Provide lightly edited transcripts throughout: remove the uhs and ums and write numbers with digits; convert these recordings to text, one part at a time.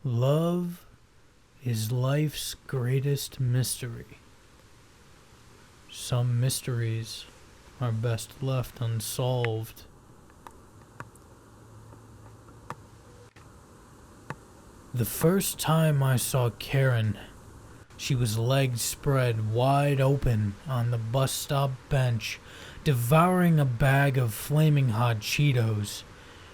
Love is life's greatest mystery. Some mysteries are best left unsolved. The first time I saw Karen, she was legs spread wide open on the bus stop bench, devouring a bag of flaming hot Cheetos.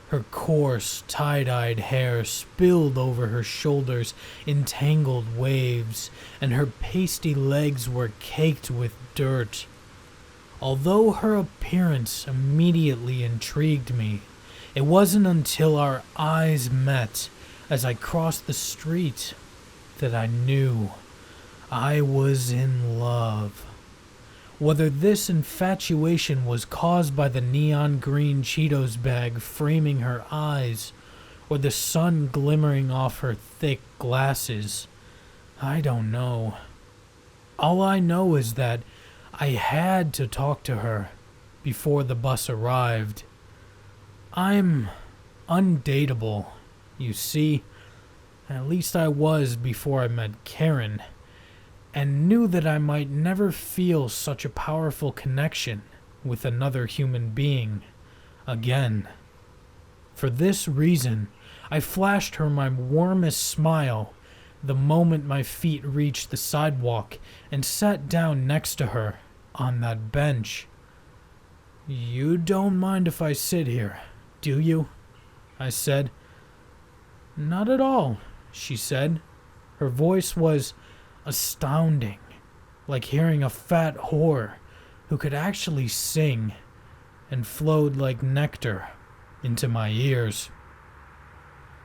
Her coarse, tie-dyed hair spilled over her shoulders in tangled waves, and her pasty legs were caked with dirt. Although her appearance immediately intrigued me, it wasn't until our eyes met as I crossed the street that I knew I was in love. Whether this infatuation was caused by the neon green Cheetos bag framing her eyes, or the sun glimmering off her thick glasses, I don't know. All I know is that I had to talk to her before the bus arrived. I'm undateable, you see. At least I was before I met Karen, and knew that I might never feel such a powerful connection with another human being again. For this reason, I flashed her my warmest smile the moment my feet reached the sidewalk and sat down next to her on that bench. "You don't mind if I sit here, do you?" I said. "Not at all," she said. Her voice was astounding, like hearing a fat whore who could actually sing, and flowed like nectar into my ears.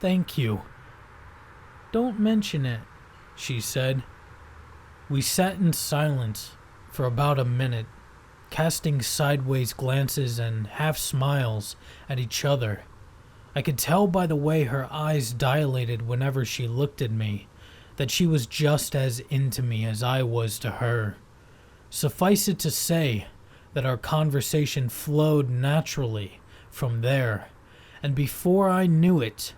"Thank you. Don't mention it," she said. We sat in silence for about a minute, casting sideways glances and half smiles at each other. I could tell by the way her eyes dilated whenever she looked at me that she was just as into me as I was to her. Suffice it to say that our conversation flowed naturally from there, and before I knew it,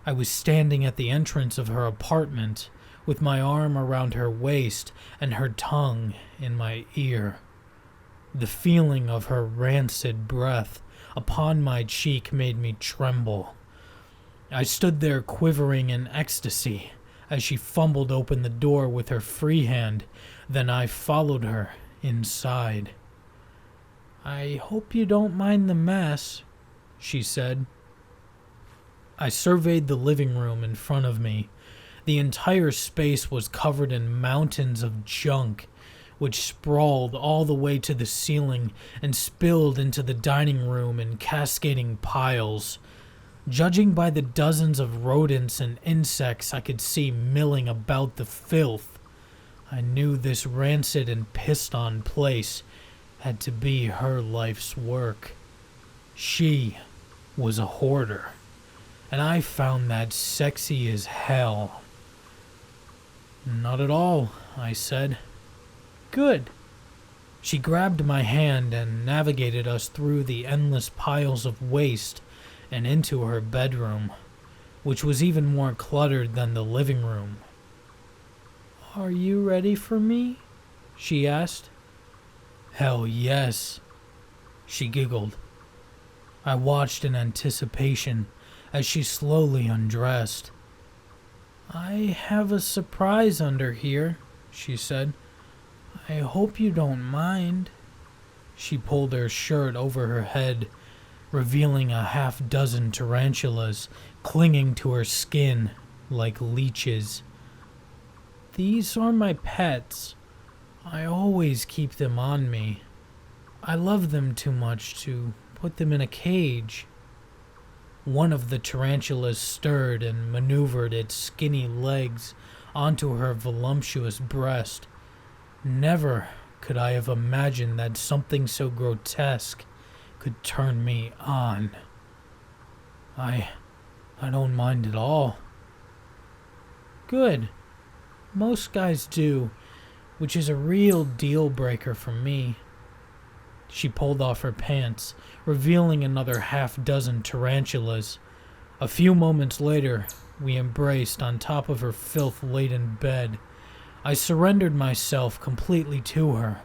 I was standing at the entrance of her apartment with my arm around her waist and her tongue in my ear. The feeling of her rancid breath upon my cheek made me tremble. I stood there quivering in ecstasy as she fumbled open the door with her free hand. Then I followed her inside. "I hope you don't mind the mess," she said. I surveyed the living room in front of me. The entire space was covered in mountains of junk, which sprawled all the way to the ceiling and spilled into the dining room in cascading piles. Judging by the dozens of rodents and insects I could see milling about the filth, I knew this rancid and pissed-on place had to be her life's work. She was a hoarder, and I found that sexy as hell. "Not at all," I said. "Good." She grabbed my hand and navigated us through the endless piles of waste and into her bedroom, which was even more cluttered than the living room. "Are you ready for me?" she asked. "Hell yes," she giggled. I watched in anticipation as she slowly undressed. "I have a surprise under here," she said. "I hope you don't mind." She pulled her shirt over her head, revealing a half-dozen tarantulas clinging to her skin like leeches. "These are my pets. I always keep them on me. I love them too much to put them in a cage." One of the tarantulas stirred and maneuvered its skinny legs onto her voluptuous breast. Never could I have imagined that something so grotesque could turn me on. I don't mind at all." "Good. Most guys do, which is a real deal breaker for me." She pulled off her pants, revealing another half-dozen tarantulas. A few moments later, we embraced on top of her filth-laden bed. I surrendered myself completely to her,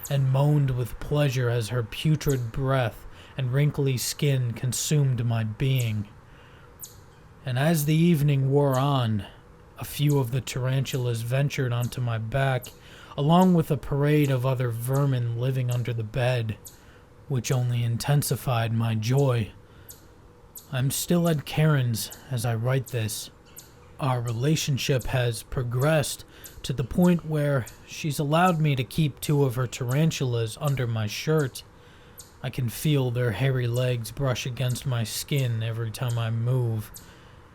and moaned with pleasure as her putrid breath and wrinkly skin consumed my being. And as the evening wore on, a few of the tarantulas ventured onto my back, along with a parade of other vermin living under the bed, which only intensified my joy. I'm still at Karen's as I write this. Our relationship has progressed to the point where she's allowed me to keep 2 of her tarantulas under my shirt. I can feel their hairy legs brush against my skin every time I move,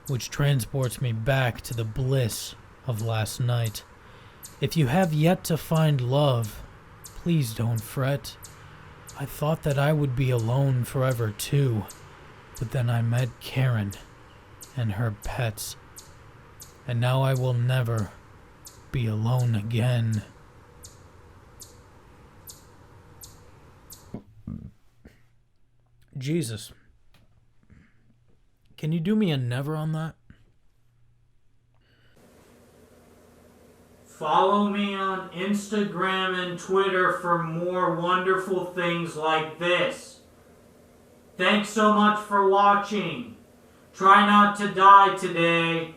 which transports me back to the bliss of last night. If you have yet to find love, please don't fret. I thought that I would be alone forever too, but then I met Karen and her pets, and now I will never be alone again. Jesus. Can you do me a never on that? Follow me on Instagram and Twitter for more wonderful things like this. Thanks so much for watching. Try not to die today.